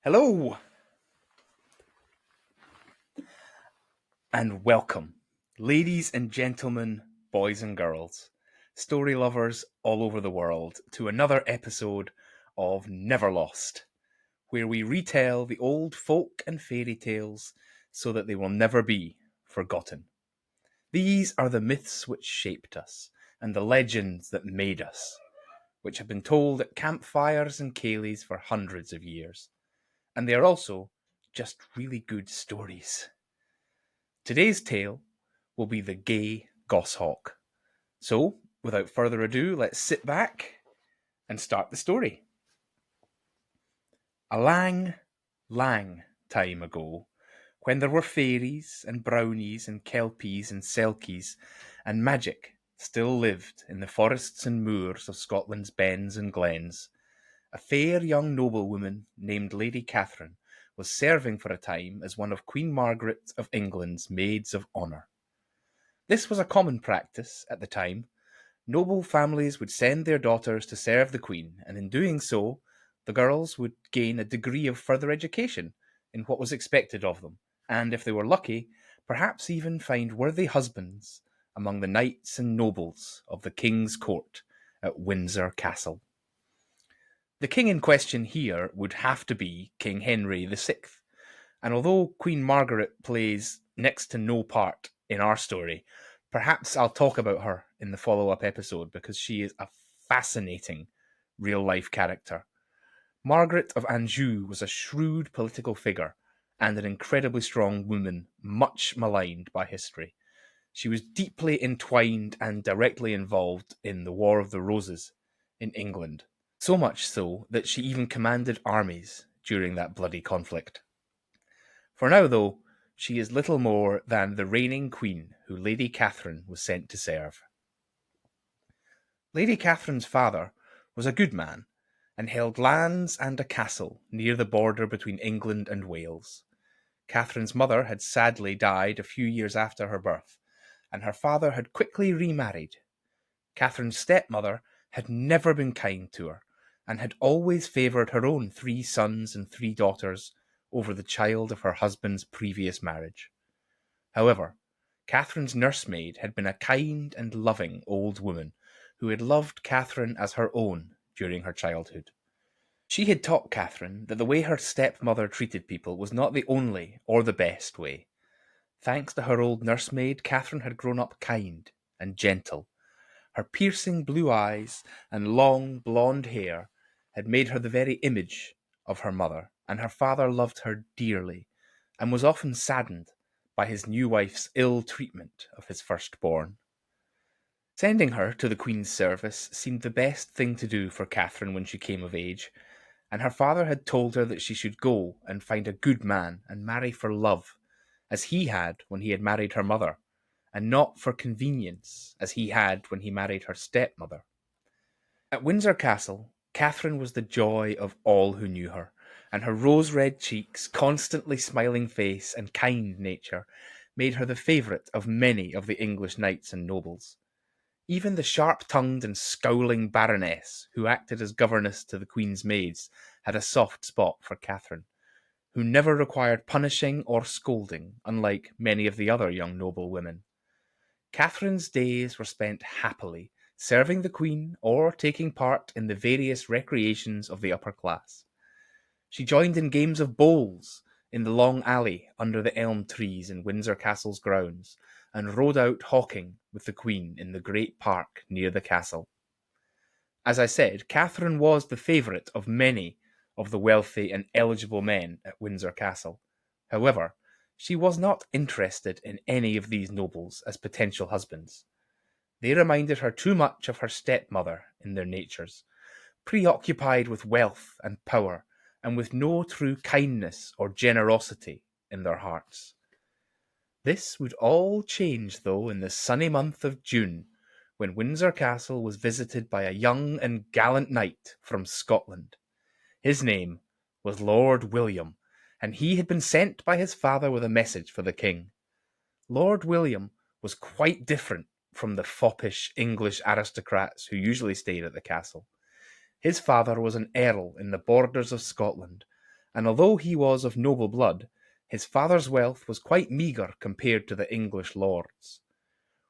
Hello and welcome, ladies and gentlemen, boys and girls, story lovers all over the world, to another episode of Never Lost, where we retell the old folk and fairy tales so that they will never be forgotten. These are the myths which shaped us and the legends that made us, which have been told at campfires and ceilidhs for hundreds of years. And they are also just really good stories. Today's tale will be the Gay Goshawk. So, without further ado, let's sit back and start the story. A lang, lang time ago, when there were fairies and brownies and kelpies and selkies, and magic still lived in the forests and moors of Scotland's bens and glens, a fair young noblewoman named Lady Catherine was serving for a time as one of Queen Margaret of England's maids of honour. This was a common practice at the time. Noble families would send their daughters to serve the Queen, and in doing so, the girls would gain a degree of further education in what was expected of them, and if they were lucky, perhaps even find worthy husbands among the knights and nobles of the King's court at Windsor Castle. The king in question here would have to be King Henry VI, and although Queen Margaret plays next to no part in our story, perhaps I'll talk about her in the follow-up episode because she is a fascinating real-life character. Margaret of Anjou was a shrewd political figure and an incredibly strong woman, much maligned by history. She was deeply entwined and directly involved in the War of the Roses in England, so much so that she even commanded armies during that bloody conflict. For now, though, she is little more than the reigning queen who Lady Catherine was sent to serve. Lady Catherine's father was a good man and held lands and a castle near the border between England and Wales. Catherine's mother had sadly died a few years after her birth, and her father had quickly remarried. Catherine's stepmother had never been kind to her, and had always favoured her own 3 sons and 3 daughters over the child of her husband's previous marriage. However, Catherine's nursemaid had been a kind and loving old woman who had loved Catherine as her own during her childhood. She had taught Catherine that the way her stepmother treated people was not the only or the best way. Thanks to her old nursemaid, Catherine had grown up kind and gentle. Her piercing blue eyes and long blonde hair had made her the very image of her mother, and her father loved her dearly and was often saddened by his new wife's ill treatment of his firstborn. Sending her to the Queen's service seemed the best thing to do for Catherine when she came of age, and her father had told her that she should go and find a good man and marry for love, as he had when he had married her mother, and not for convenience, as he had when he married her stepmother. At Windsor Castle, Catherine was the joy of all who knew her, and her rose-red cheeks, constantly smiling face, and kind nature made her the favourite of many of the English knights and nobles. Even the sharp-tongued and scowling Baroness, who acted as governess to the Queen's maids, had a soft spot for Catherine, who never required punishing or scolding, unlike many of the other young noble women. Catherine's days were spent happily, serving the Queen or taking part in the various recreations of the upper class. She joined in games of bowls in the long alley under the elm trees in Windsor Castle's grounds, and rode out hawking with the Queen in the great park near the castle. As I said, Catherine was the favourite of many of the wealthy and eligible men at Windsor Castle. However, she was not interested in any of these nobles as potential husbands. They reminded her too much of her stepmother in their natures, preoccupied with wealth and power, and with no true kindness or generosity in their hearts. This would all change, though, in the sunny month of June, when Windsor Castle was visited by a young and gallant knight from Scotland. His name was Lord William, and he had been sent by his father with a message for the king. Lord William was quite different from the foppish English aristocrats who usually stayed at the castle. His father was an earl in the borders of Scotland, and although he was of noble blood, his father's wealth was quite meagre compared to the English lords.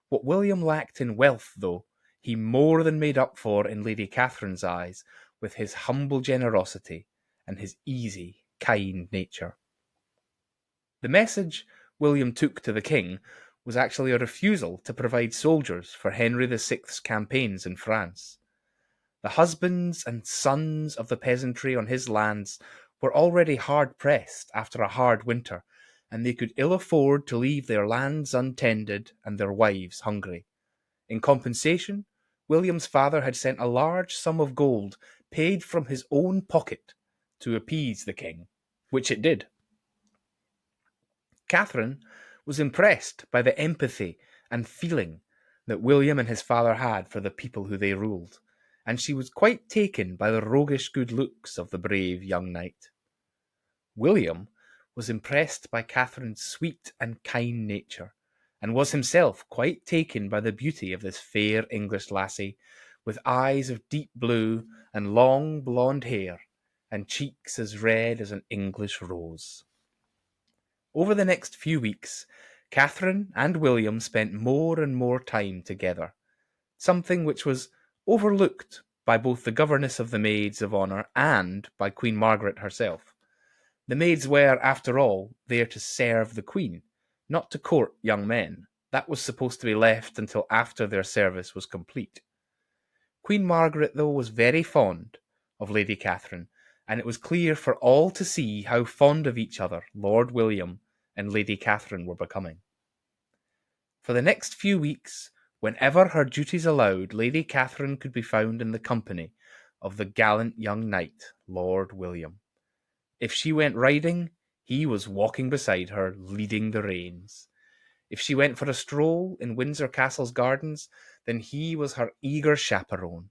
What William lacked in wealth, though, he more than made up for in Lady Catherine's eyes with his humble generosity and his easy, kind nature. The message William took to the king was actually a refusal to provide soldiers for Henry VI's campaigns in France. The husbands and sons of the peasantry on his lands were already hard-pressed after a hard winter, and they could ill afford to leave their lands untended and their wives hungry. In compensation, William's father had sent a large sum of gold paid from his own pocket to appease the king, which it did. Catherine was impressed by the empathy and feeling that William and his father had for the people who they ruled, and she was quite taken by the roguish good looks of the brave young knight. William was impressed by Catherine's sweet and kind nature, and was himself quite taken by the beauty of this fair English lassie, with eyes of deep blue and long blonde hair, and cheeks as red as an English rose. Over the next few weeks, Catherine and William spent more and more time together, something which was overlooked by both the governess of the maids of honour and by Queen Margaret herself. The maids were, after all, there to serve the Queen, not to court young men. That was supposed to be left until after their service was complete. Queen Margaret, though, was very fond of Lady Catherine, and it was clear for all to see how fond of each other Lord William and Lady Catherine were becoming. For the next few weeks, whenever her duties allowed, Lady Catherine could be found in the company of the gallant young knight, Lord William. If she went riding, he was walking beside her, leading the reins. If she went for a stroll in Windsor Castle's gardens, then he was her eager chaperone.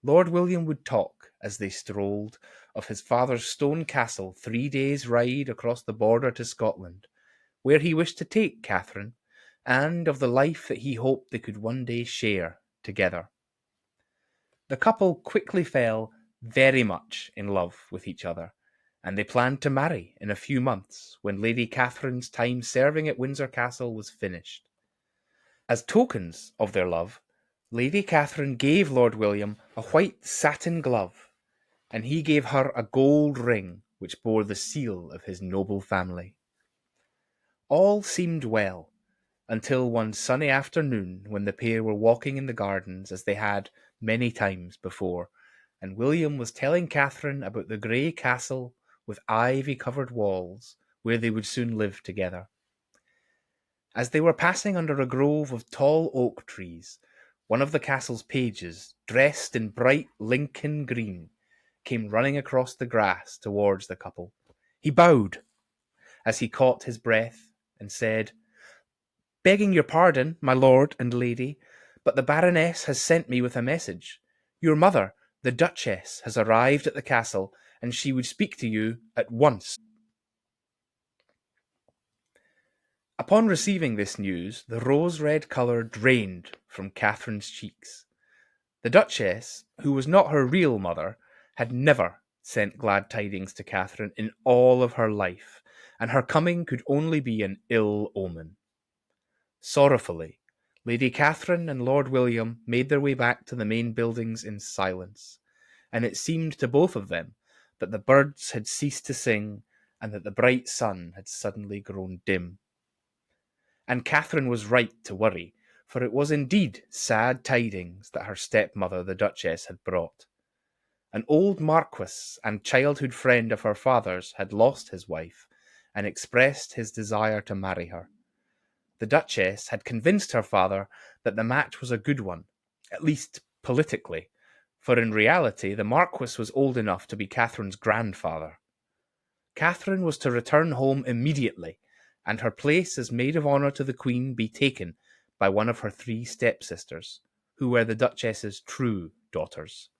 Lord William would talk, as they strolled, of his father's stone castle 3 days' ride across the border to Scotland, where he wished to take Catherine, and of the life that he hoped they could one day share together. The couple quickly fell very much in love with each other, and they planned to marry in a few months when Lady Catherine's time serving at Windsor Castle was finished. As tokens of their love, Lady Catherine gave Lord William a white satin glove, and he gave her a gold ring which bore the seal of his noble family. All seemed well, until one sunny afternoon when the pair were walking in the gardens as they had many times before, and William was telling Catherine about the grey castle with ivy-covered walls where they would soon live together. As they were passing under a grove of tall oak trees, one of the castle's pages, dressed in bright Lincoln green, came running across the grass towards the couple. He bowed as he caught his breath and said, "Begging your pardon, my lord and lady, but the Baroness has sent me with a message. Your mother, the Duchess, has arrived at the castle, and she would speak to you at once." Upon receiving this news, the rose-red colour drained from Catherine's cheeks. The Duchess, who was not her real mother, had never sent glad tidings to Catherine in all of her life, and her coming could only be an ill omen. Sorrowfully, Lady Catherine and Lord William made their way back to the main buildings in silence, and it seemed to both of them that the birds had ceased to sing and that the bright sun had suddenly grown dim. And Catherine was right to worry, for it was indeed sad tidings that her stepmother, the Duchess, had brought. An old marquis and childhood friend of her father's had lost his wife and expressed his desire to marry her. The Duchess had convinced her father that the match was a good one, at least politically, for in reality the Marquis was old enough to be Catherine's grandfather. Catherine was to return home immediately, and her place as maid of honour to the Queen be taken by one of her 3 stepsisters, who were the Duchess's true daughters.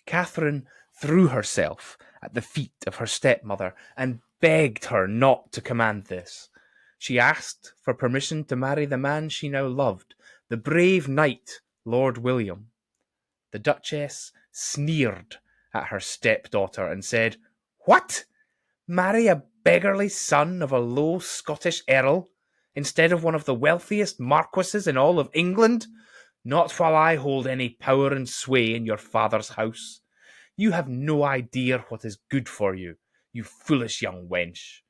Catherine threw herself at the feet of her stepmother and begged her not to command this. She asked for permission to marry the man she now loved, the brave knight, Lord William. The Duchess sneered at her stepdaughter and said, "What? Marry a beggarly son of a low Scottish earl, instead of one of the wealthiest marquises in all of England? Not while I hold any power and sway in your father's house. You have no idea what is good for you, you foolish young wench.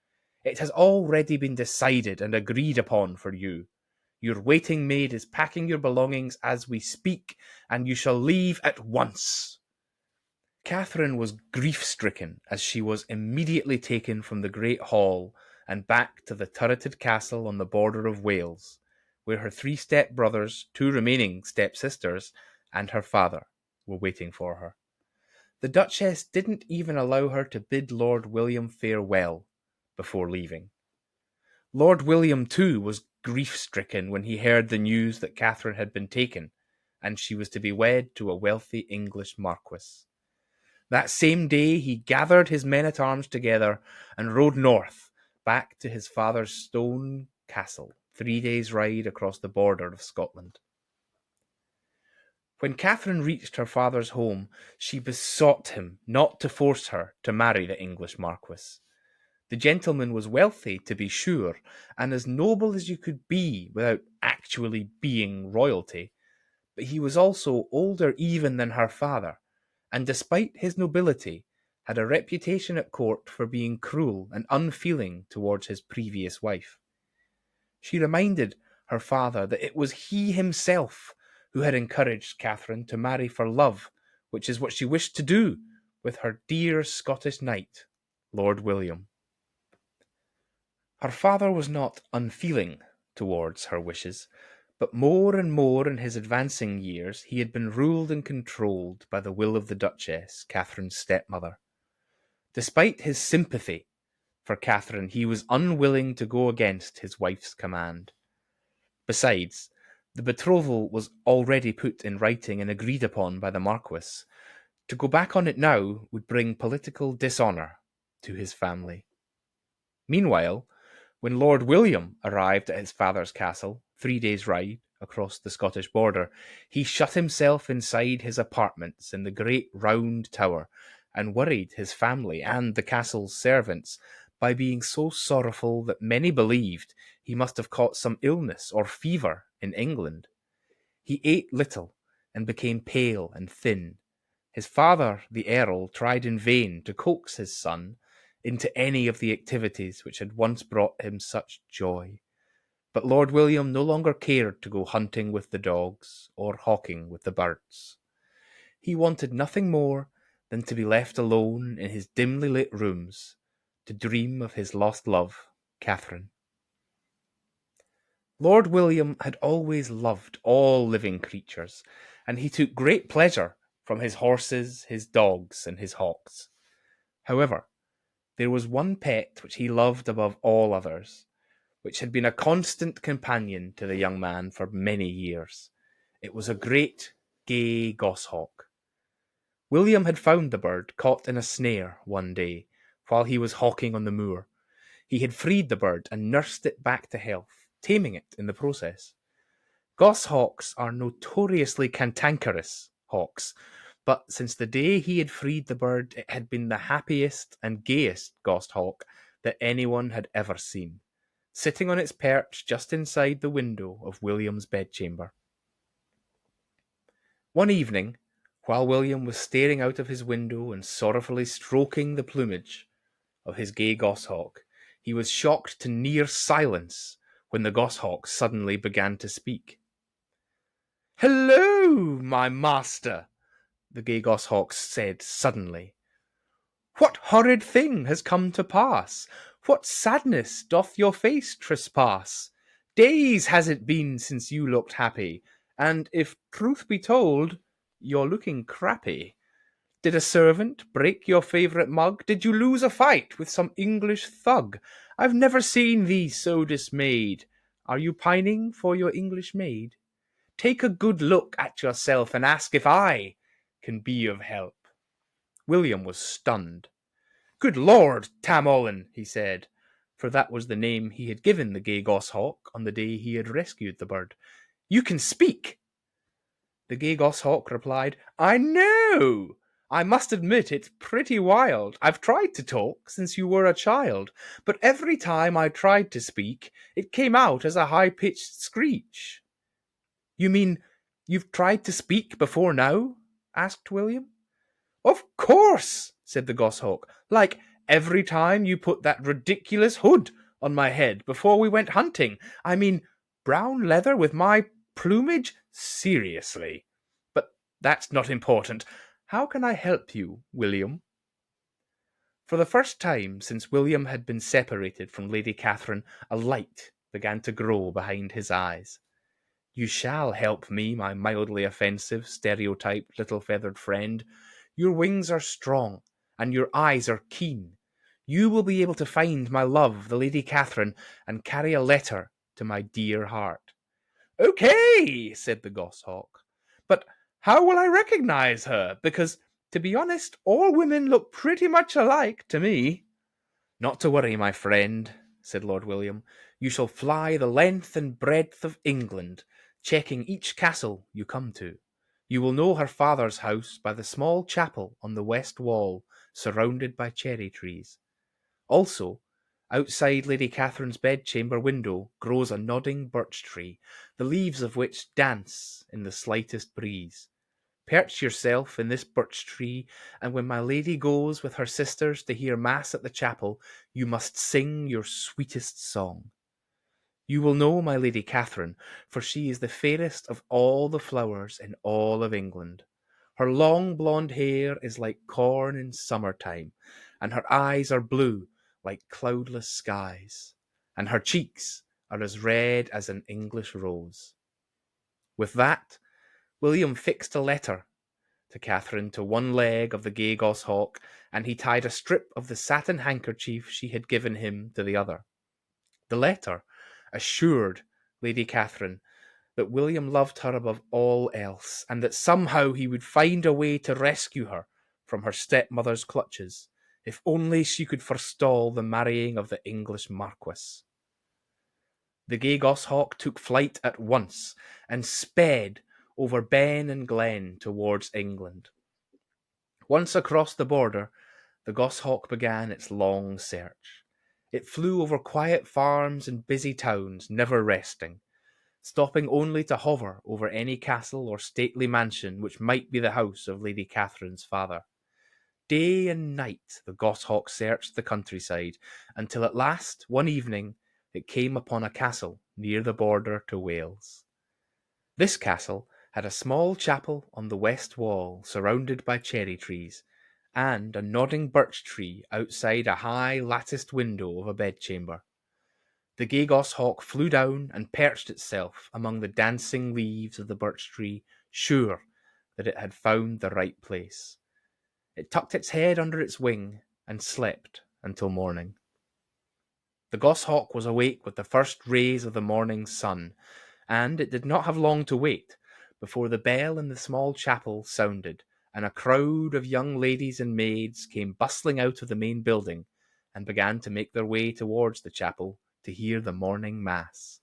It has already been decided and agreed upon for you. Your waiting maid is packing your belongings as we speak, and you shall leave at once. Catherine was grief-stricken as she was immediately taken from the great hall and back to the turreted castle on the border of Wales, where her 3 step-brothers, 2 remaining step-sisters, and her father were waiting for her. The Duchess didn't even allow her to bid Lord William farewell before leaving. Lord William, too, was grief-stricken when he heard the news that Catherine had been taken, and she was to be wed to a wealthy English marquis. That same day he gathered his men-at-arms together and rode north, back to his father's stone castle, 3 days' ride across the border of Scotland. When Catherine reached her father's home, she besought him not to force her to marry the English marquis. The gentleman was wealthy, to be sure, and as noble as you could be without actually being royalty, but he was also older even than her father, and despite his nobility, had a reputation at court for being cruel and unfeeling towards his previous wife. She reminded her father that it was he himself who had encouraged Catherine to marry for love, which is what she wished to do with her dear Scottish knight, Lord William. Her father was not unfeeling towards her wishes, but more and more in his advancing years he had been ruled and controlled by the will of the Duchess, Catherine's stepmother. Despite his sympathy for Catherine, he was unwilling to go against his wife's command. Besides, the betrothal was already put in writing and agreed upon by the Marquis. To go back on it now would bring political dishonour to his family. Meanwhile, when Lord William arrived at his father's castle, 3 days' ride across the Scottish border, he shut himself inside his apartments in the great round tower and worried his family and the castle's servants by being so sorrowful that many believed he must have caught some illness or fever in England. He ate little and became pale and thin. His father, the Earl, tried in vain to coax his son into any of the activities which had once brought him such joy. But Lord William no longer cared to go hunting with the dogs or hawking with the birds. He wanted nothing more than to be left alone in his dimly lit rooms to dream of his lost love, Catherine. Lord William had always loved all living creatures, and he took great pleasure from his horses, his dogs, and his hawks. However, there was one pet which he loved above all others, which had been a constant companion to the young man for many years. It was a great gay goshawk. William had found the bird caught in a snare one day while he was hawking on the moor. He had freed the bird and nursed it back to health, taming it in the process. Goshawks are notoriously cantankerous hawks, but since the day he had freed the bird, it had been the happiest and gayest goshawk that anyone had ever seen, sitting on its perch just inside the window of William's bedchamber. One evening, while William was staring out of his window and sorrowfully stroking the plumage of his gay goshawk, he was shocked to near silence when the goshawk suddenly began to speak. "Hello, my master," the gay goshawk said suddenly. "What horrid thing has come to pass? What sadness doth your face trespass? Days has it been since you looked happy, and if truth be told, you're looking crappy. Did a servant break your favourite mug? Did you lose a fight with some English thug? I've never seen thee so dismayed. Are you pining for your English maid? Take a good look at yourself and ask if I can be of help." William was stunned. "Good Lord, Tam Olin," he said, for that was the name he had given the gay goshawk on the day he had rescued the bird. "You can speak." The gay goshawk replied, "I know. I must admit it's pretty wild. I've tried to talk since you were a child, but every time I tried to speak, it came out as a high-pitched screech." "You mean you've tried to speak before now?" asked William. "Of course," said the goshawk. "Like every time you put that ridiculous hood on my head before we went hunting. I mean, brown leather with my plumage? Seriously. But that's not important. How can I help you, William?" For the first time since William had been separated from Lady Catherine, a light began to grow behind his eyes. "You shall help me, my mildly offensive, stereotyped little feathered friend. Your wings are strong, and your eyes are keen. You will be able to find my love, the Lady Catherine, and carry a letter to my dear heart." "Okay," said the goshawk. "But how will I recognize her? Because, to be honest, all women look pretty much alike to me." "Not to worry, my friend," said Lord William. "You shall fly the length and breadth of England, checking each castle you come to. You will know her father's house by the small chapel on the west wall, surrounded by cherry trees. Also, outside Lady Catherine's bedchamber window grows a nodding birch tree, the leaves of which dance in the slightest breeze. Perch yourself in this birch tree, and when my lady goes with her sisters to hear mass at the chapel, you must sing your sweetest song. You will know my Lady Catherine, for she is the fairest of all the flowers in all of England. Her long blonde hair is like corn in summer time, and her eyes are blue like cloudless skies, and her cheeks are as red as an English rose." With that, William fixed a letter to Catherine to one leg of the Gay Goshawk, and he tied a strip of the satin handkerchief she had given him to the other. The letter assured Lady Catherine that William loved her above all else, and that somehow he would find a way to rescue her from her stepmother's clutches, if only she could forestall the marrying of the English Marquis. The Gay Goshawk took flight at once, and sped over Ben and Glen towards England. Once across the border, the goshawk began its long search. It flew over quiet farms and busy towns, never resting, stopping only to hover over any castle or stately mansion which might be the house of Lady Catherine's father. Day and night the goshawk searched the countryside, until at last, one evening, it came upon a castle near the border to Wales. This castle had a small chapel on the west wall, surrounded by cherry trees, and a nodding birch tree outside a high latticed window of a bedchamber. The gay goshawk flew down and perched itself among the dancing leaves of the birch tree, sure that it had found the right place. It tucked its head under its wing and slept until morning. The goshawk was awake with the first rays of the morning sun, and it did not have long to wait before the bell in the small chapel sounded, and a crowd of young ladies and maids came bustling out of the main building and began to make their way towards the chapel to hear the morning mass.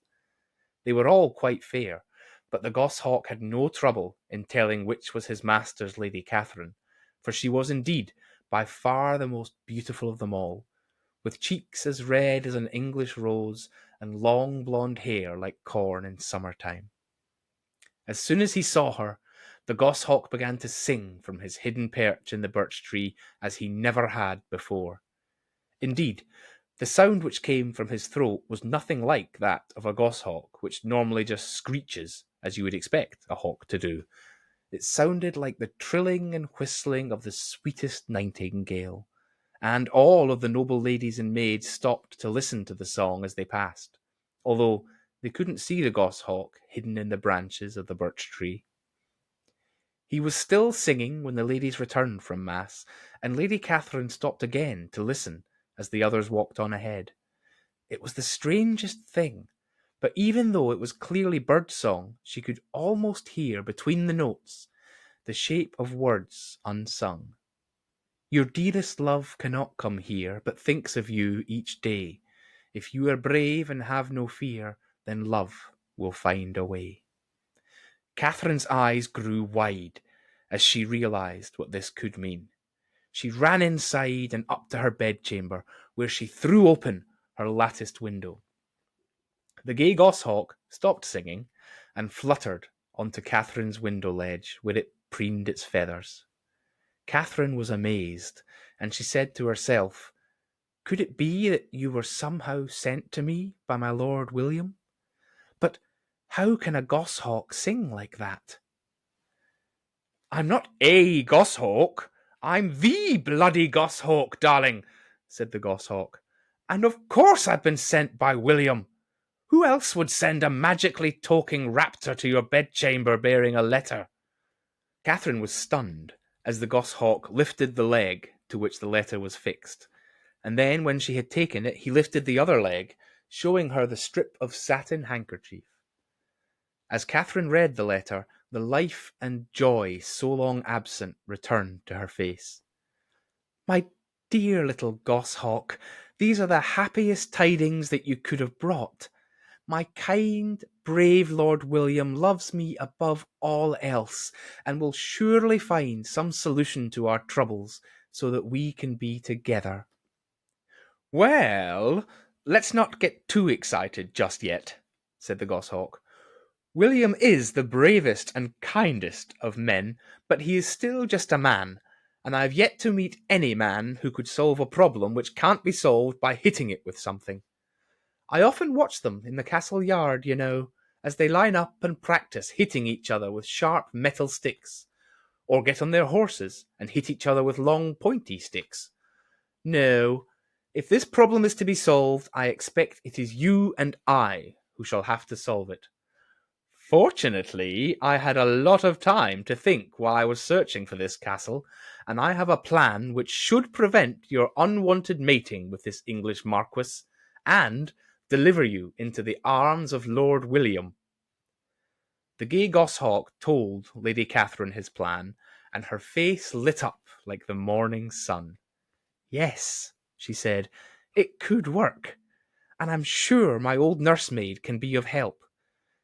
They were all quite fair, but the goshawk had no trouble in telling which was his master's Lady Catherine, for she was indeed by far the most beautiful of them all, with cheeks as red as an English rose, and long blonde hair like corn in summer time. As soon as he saw her, the goshawk began to sing from his hidden perch in the birch tree as he never had before. Indeed, the sound which came from his throat was nothing like that of a goshawk, which normally just screeches, as you would expect a hawk to do. It sounded like the trilling and whistling of the sweetest nightingale, and all of the noble ladies and maids stopped to listen to the song as they passed, although they couldn't see the goshawk hidden in the branches of the birch tree. He was still singing when the ladies returned from mass, and Lady Catherine stopped again to listen as the others walked on ahead. It was the strangest thing, but even though it was clearly bird-song, she could almost hear between the notes the shape of words unsung. "Your dearest love cannot come here, but thinks of you each day. If you are brave and have no fear, then love will find a way." Catherine's eyes grew wide, as she realised what this could mean. She ran inside and up to her bedchamber, where she threw open her latticed window. The Gay Goshawk stopped singing and fluttered onto Catherine's window ledge, where it preened its feathers. Catherine was amazed, and she said to herself, "Could it be that you were somehow sent to me by my Lord William? But how can a goshawk sing like that?" "I'm not a goshawk, I'm the bloody goshawk, darling," said the goshawk. "And of course I've been sent by William. Who else would send a magically talking raptor to your bedchamber bearing a letter?" Catherine was stunned as the goshawk lifted the leg to which the letter was fixed, and then when she had taken it, he lifted the other leg, showing her the strip of satin handkerchief. As Catherine read the letter, the life and joy so long absent returned to her face. "My dear little goshawk, these are the happiest tidings that you could have brought. My kind, brave Lord William loves me above all else, and will surely find some solution to our troubles so that we can be together." "Well, let's not get too excited just yet," said the goshawk. "William is the bravest and kindest of men, but he is still just a man, and I have yet to meet any man who could solve a problem which can't be solved by hitting it with something. I often watch them in the castle yard, you know, as they line up and practice hitting each other with sharp metal sticks, or get on their horses and hit each other with long pointy sticks. No, if this problem is to be solved, I expect it is you and I who shall have to solve it. Fortunately, I had a lot of time to think while I was searching for this castle, and I have a plan which should prevent your unwanted mating with this English marquis, and deliver you into the arms of Lord William." The Gay Goshawk told Lady Catherine his plan, and her face lit up like the morning sun. "Yes," she said, "it could work, and I'm sure my old nursemaid can be of help.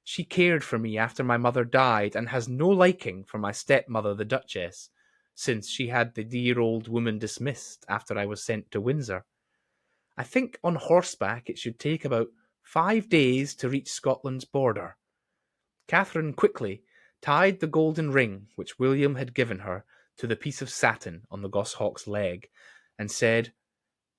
She cared for me after my mother died, and has no liking for my stepmother, the Duchess, since she had the dear old woman dismissed after I was sent to Windsor. I think on horseback it should take about 5 days to reach Scotland's border." Catherine quickly tied the golden ring which William had given her to the piece of satin on the goshawk's leg, and said,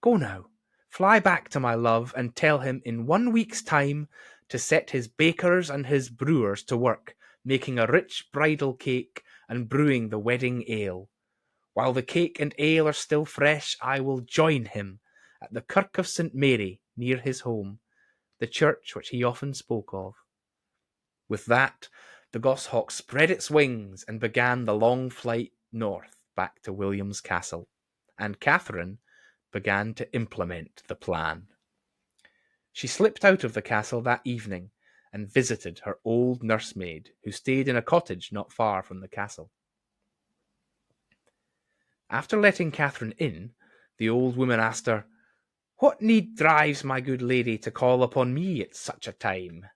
"Go now, fly back to my love, and tell him in 1 week's time to set his bakers and his brewers to work, making a rich bridal cake and brewing the wedding ale. While the cake and ale are still fresh, I will join him at the Kirk of St. Mary near his home, the church which he often spoke of." With that, the goshawk spread its wings and began the long flight north back to William's castle, and Catherine began to implement the plan. She slipped out of the castle that evening and visited her old nursemaid, who stayed in a cottage not far from the castle. After letting Catherine in, the old woman asked her, "What need drives my good lady to call upon me at such a time?"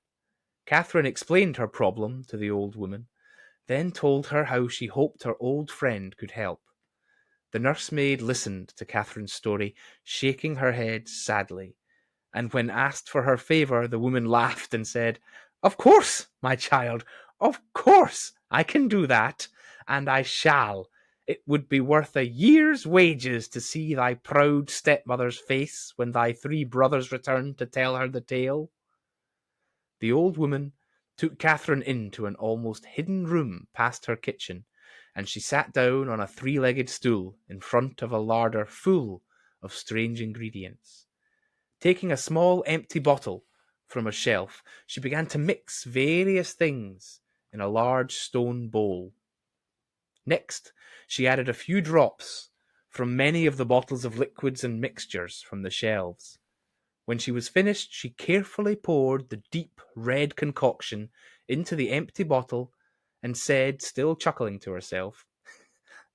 Catherine explained her problem to the old woman, then told her how she hoped her old friend could help. The nursemaid listened to Catherine's story, shaking her head sadly, and when asked for her favour, the woman laughed and said, "Of course, my child, of course I can do that, and I shall. It would be worth a year's wages to see thy proud stepmother's face when thy 3 brothers return to tell her the tale." The old woman took Catherine into an almost hidden room past her kitchen, and she sat down on a 3-legged stool in front of a larder full of strange ingredients. Taking a small empty bottle from a shelf, she began to mix various things in a large stone bowl. Next, she added a few drops from many of the bottles of liquids and mixtures from the shelves. When she was finished, she carefully poured the deep red concoction into the empty bottle and said, still chuckling to herself,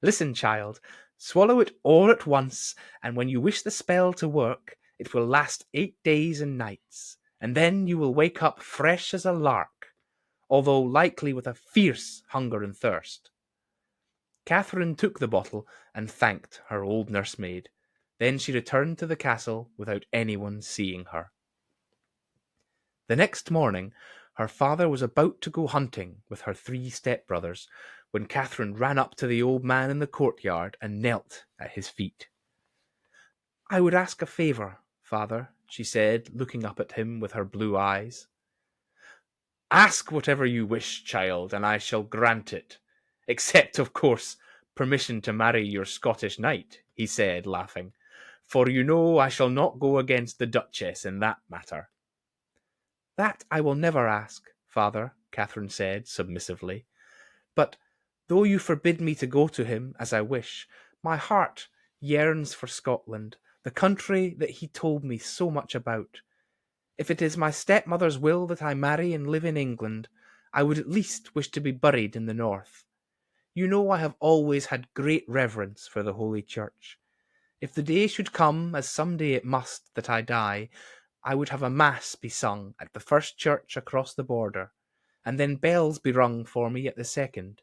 "Listen, child, swallow it all at once, and when you wish the spell to work, it will last 8 days and nights, and then you will wake up fresh as a lark, although likely with a fierce hunger and thirst." Catherine took the bottle and thanked her old nursemaid. Then she returned to the castle without anyone seeing her. The next morning, her father was about to go hunting with her 3 stepbrothers when Catherine ran up to the old man in the courtyard and knelt at his feet. "I would ask a favour, father," she said, looking up at him with her blue eyes. "Ask whatever you wish, child, and I shall grant it. Except, of course, permission to marry your Scottish knight," he said, laughing. "For you know I shall not go against the Duchess in that matter." "That I will never ask, father," Catherine said submissively. "But though you forbid me to go to him as I wish, my heart yearns for Scotland, the country that he told me so much about. If it is my stepmother's will that I marry and live in England, I would at least wish to be buried in the north. You know I have always had great reverence for the Holy Church. If the day should come, as some day it must, that I die, I would have a mass be sung at the first church across the border, and then bells be rung for me at the second.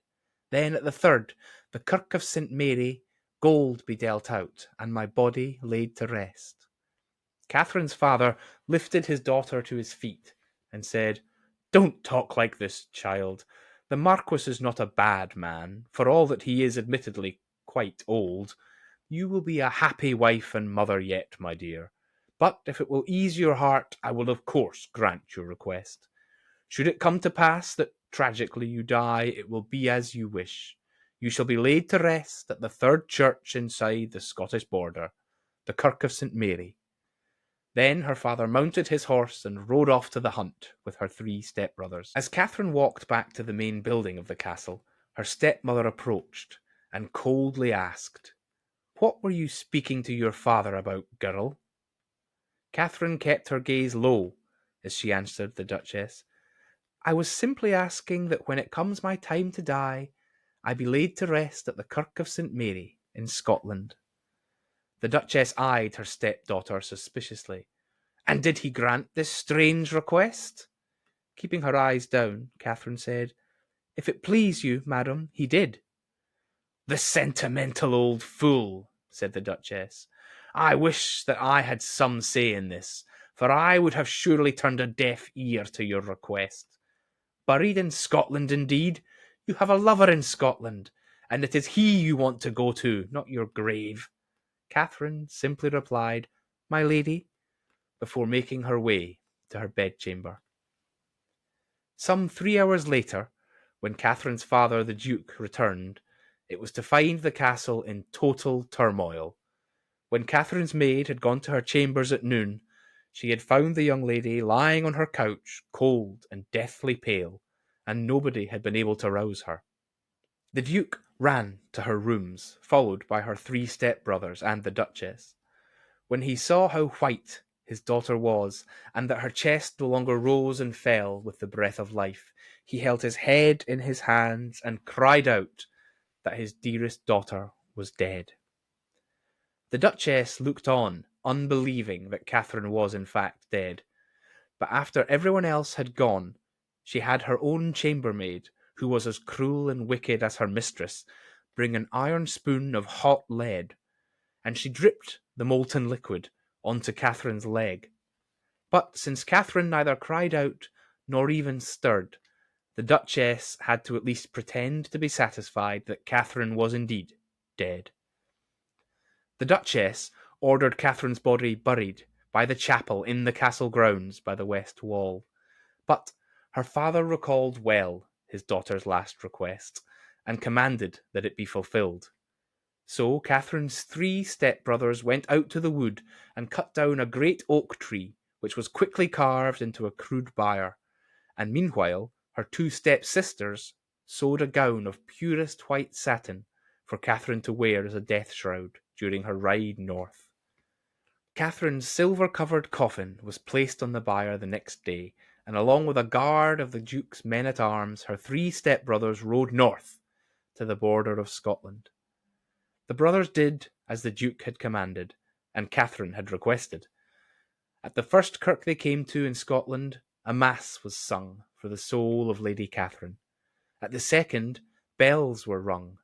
Then at the third, the Kirk of St. Mary, gold be dealt out, and my body laid to rest." Catherine's father lifted his daughter to his feet and said, "Don't talk like this, child. The Marquis is not a bad man, for all that he is admittedly quite old. You will be a happy wife and mother yet, my dear. But if it will ease your heart, I will of course grant your request. Should it come to pass that tragically you die, it will be as you wish. You shall be laid to rest at the third church inside the Scottish border, the Kirk of St. Mary." Then her father mounted his horse and rode off to the hunt with her 3 stepbrothers. As Catherine walked back to the main building of the castle, her stepmother approached and coldly asked, "What were you speaking to your father about, girl?" Catherine kept her gaze low as she answered the Duchess, "I was simply asking that when it comes my time to die, I be laid to rest at the Kirk of St. Mary in Scotland." The Duchess eyed her stepdaughter suspiciously. "And did he grant this strange request?" Keeping her eyes down, Catherine said, "If it please you, madam, he did." "The sentimental old fool," said the Duchess. "I wish that I had some say in this, for I would have surely turned a deaf ear to your request. Buried in Scotland, indeed! You have a lover in Scotland, and it is he you want to go to, not your grave." Catherine simply replied, "My lady," before making her way to her bedchamber. Some 3 hours later, when Catherine's father, the Duke, returned, it was to find the castle in total turmoil. When Catherine's maid had gone to her chambers at noon, she had found the young lady lying on her couch, cold and deathly pale, and nobody had been able to rouse her. The Duke ran to her rooms, followed by her 3 stepbrothers and the Duchess. When he saw how white his daughter was, and that her chest no longer rose and fell with the breath of life, he held his head in his hands and cried out that his dearest daughter was dead. The Duchess looked on, unbelieving that Catherine was in fact dead. But after everyone else had gone, she had her own chambermaid, who was as cruel and wicked as her mistress, bring an iron spoon of hot lead, and she dripped the molten liquid onto Catherine's leg. But since Catherine neither cried out nor even stirred, the Duchess had to at least pretend to be satisfied that Catherine was indeed dead. The Duchess ordered Catherine's body buried by the chapel in the castle grounds by the west wall. But her father recalled well his daughter's last request, and commanded that it be fulfilled. So Catherine's 3 stepbrothers went out to the wood and cut down a great oak tree, which was quickly carved into a crude bier, and meanwhile her 2 stepsisters sewed a gown of purest white satin for Catherine to wear as a death shroud during her ride north. Catherine's silver-covered coffin was placed on the bier the next day, and along with a guard of the Duke's men-at-arms, her 3 stepbrothers rode north to the border of Scotland. The brothers did as the Duke had commanded, and Catherine had requested. At the first kirk they came to in Scotland, a mass was sung for the soul of Lady Catherine. At the second, bells were rung.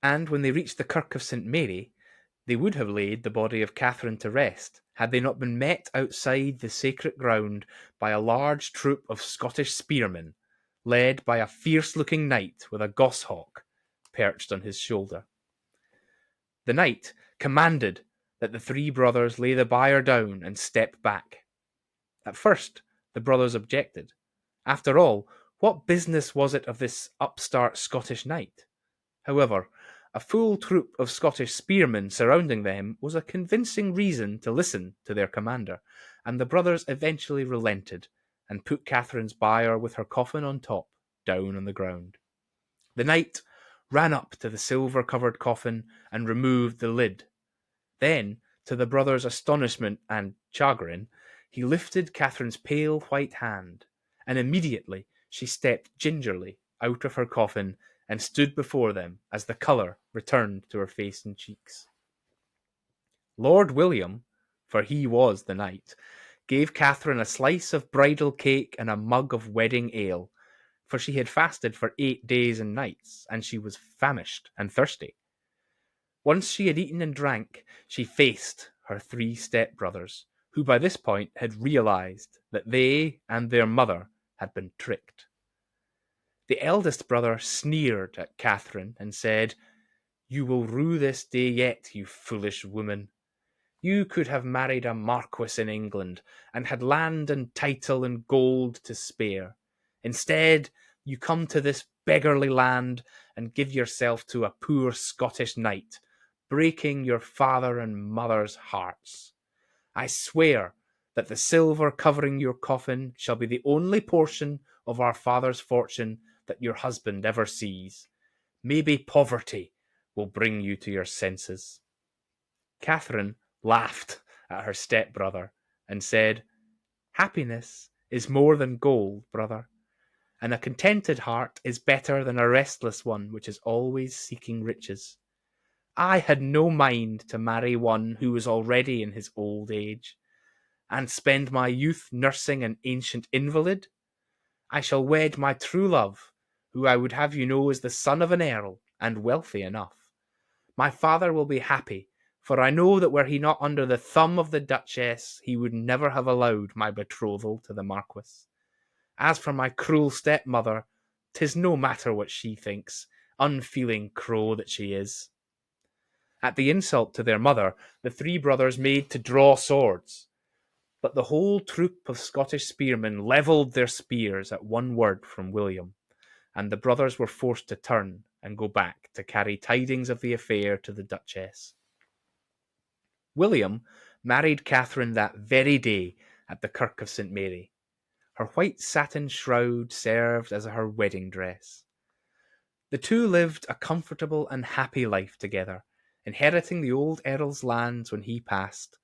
And when they reached the Kirk of St. Mary, they would have laid the body of Catherine to rest, had they not been met outside the sacred ground by a large troop of Scottish spearmen, led by a fierce-looking knight with a goshawk perched on his shoulder. The knight commanded that the three brothers lay the bier down and step back. At first, the brothers objected. After all, what business was it of this upstart Scottish knight? However, a full troop of Scottish spearmen surrounding them was a convincing reason to listen to their commander, and the brothers eventually relented and put Catherine's bier with her coffin on top down on the ground. The knight ran up to the silver-covered coffin and removed the lid. Then, to the brothers' astonishment and chagrin, he lifted Catherine's pale white hand, and immediately she stepped gingerly out of her coffin and stood before them as the colour returned to her face and cheeks. Lord William, for he was the knight, gave Catherine a slice of bridal cake and a mug of wedding ale, for she had fasted for 8 days and nights, and she was famished and thirsty. Once she had eaten and drank, she faced her 3 step-brothers, who by this point had realised that they and their mother had been tricked. The eldest brother sneered at Catherine and said, "You will rue this day yet, you foolish woman. You could have married a marquis in England, and had land and title and gold to spare. Instead, you come to this beggarly land and give yourself to a poor Scottish knight, breaking your father and mother's hearts. I swear that the silver covering your coffin shall be the only portion of our father's fortune that your husband ever sees. Maybe poverty will bring you to your senses." Catherine laughed at her stepbrother and said, "Happiness is more than gold, brother, and a contented heart is better than a restless one which is always seeking riches. I had no mind to marry one who was already in his old age, and spend my youth nursing an ancient invalid. I shall wed my true love, who I would have you know is the son of an earl, and wealthy enough. My father will be happy, for I know that were he not under the thumb of the Duchess, he would never have allowed my betrothal to the Marquis. As for my cruel stepmother, 'tis no matter what she thinks, unfeeling crow that she is." At the insult to their mother, the 3 brothers made to draw swords, but the whole troop of Scottish spearmen levelled their spears at one word from William, and the brothers were forced to turn and go back to carry tidings of the affair to the Duchess. William married Catherine that very day at the Kirk of St. Mary. Her white satin shroud served as her wedding dress. The two lived a comfortable and happy life together, inheriting the old Earl's lands when he passed,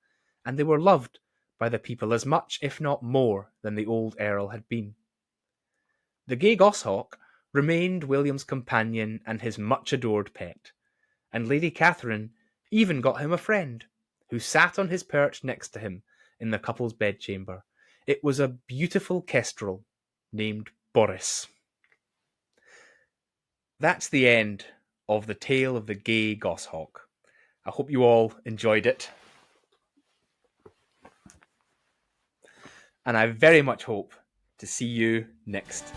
and they were loved by the people as much, if not more, than the old Earl had been. The Gay Goshawk remained William's companion and his much-adored pet, and Lady Catherine even got him a friend, who sat on his perch next to him in the couple's bedchamber. It was a beautiful kestrel named Boris. That's the end of the tale of the Gay Goshawk. I hope you all enjoyed it. And I very much hope to see you next